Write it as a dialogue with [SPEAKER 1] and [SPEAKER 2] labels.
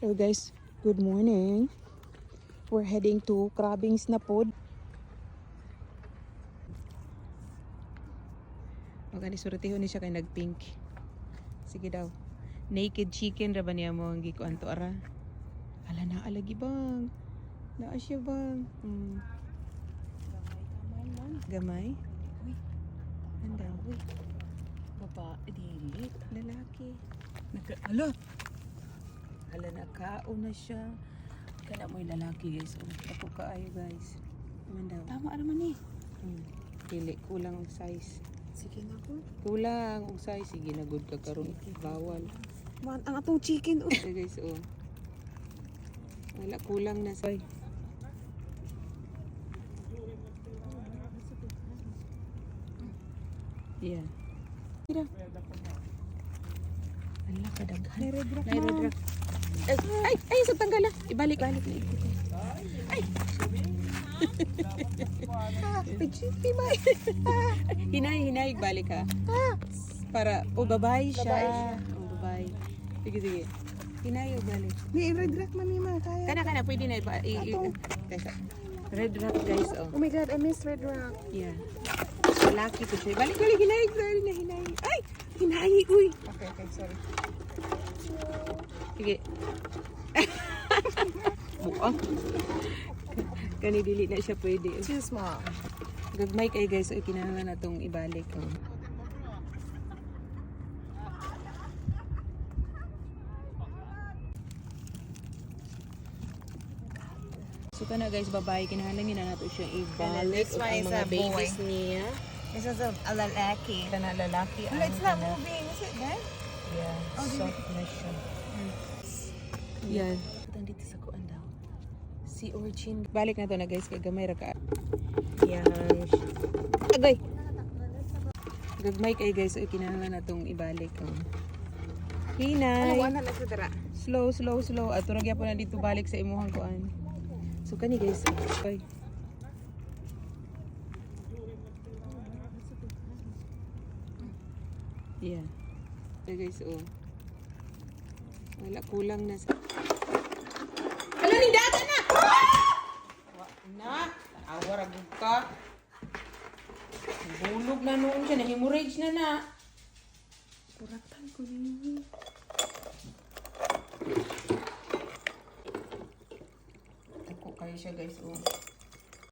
[SPEAKER 1] Hello guys, good morning. We're heading to Crabbings na pod. Magani suratihon ni siya kay nagpink. Sige daw. Naked chicken ra ba niya mo ang gikuan to ara? Ala na alagi bang. Naa siya bang. Gamay.
[SPEAKER 2] Uy,
[SPEAKER 1] Anda.
[SPEAKER 2] uy. Baba, dili.
[SPEAKER 1] Lalaki.
[SPEAKER 2] Ala!
[SPEAKER 1] Ala na kao na siya. Kana mo yung lalaki guys. Ako kaayo guys. Naman daw.
[SPEAKER 2] Tama naman eh.
[SPEAKER 1] Dili kulang ang size.
[SPEAKER 2] Sige na po.
[SPEAKER 1] Kulang ang size. Sige na good ka karon. Bawal.
[SPEAKER 2] Man, ang atong chicken. Uy.
[SPEAKER 1] Okay guys, oh. Wala kulang na size. Yeah. Tira. Ala kadaghan.
[SPEAKER 2] Nairedrak
[SPEAKER 1] Nairedrak. Ay, sa tanggala. Ibalik. Ay.
[SPEAKER 2] Pichipi ba?
[SPEAKER 1] Hinay, balik ha. Para, babae siya. Babae. Sige. Hinay, balik.
[SPEAKER 2] May red rock man ni ma. Kaya.
[SPEAKER 1] Kana, pwede na. Red rock guys, oh.
[SPEAKER 2] Oh my god, I miss red rock.
[SPEAKER 1] Yeah. Malaki ko siya. Balik, hinay. Ay! Hinay, uy.
[SPEAKER 2] Okay, sorry.
[SPEAKER 1] Sige. Buang. Kani dili na siya pwede.
[SPEAKER 2] Too small.
[SPEAKER 1] Gagmay kay guys, kinahanglan na itong ibalik. Oh. So kana guys, babae, kinahanglan na nato siya ibalik.
[SPEAKER 2] This one
[SPEAKER 1] ang
[SPEAKER 2] is
[SPEAKER 1] mga
[SPEAKER 2] a
[SPEAKER 1] babies
[SPEAKER 2] boy.
[SPEAKER 1] niya.
[SPEAKER 2] This is a lalaki.
[SPEAKER 1] Kana lalaki.
[SPEAKER 2] Well, it's not moving. Is it dead?
[SPEAKER 1] Yeah,
[SPEAKER 2] Oh,
[SPEAKER 1] soft na siya. Yan. Putang dito sa kuan daw. Si Orchin. Balik na to na guys, kay gamay ra ka. Yan. Agay! Gagmay kay guys, kinahanglan na tong ibalik. Oh. Hinay!
[SPEAKER 2] Ano, na sa dara.
[SPEAKER 1] Slow. At turag po na dito balik sa imuhang kuan. So kani guys, okay. Yeah. So guys, oh. Wala kulang na sa... Hala ni data na! Wa na! Awar agad ka. Bulog na noon siya. Na-hemorrhage na. Suratan ko yun. Ako kayo siya guys, oh.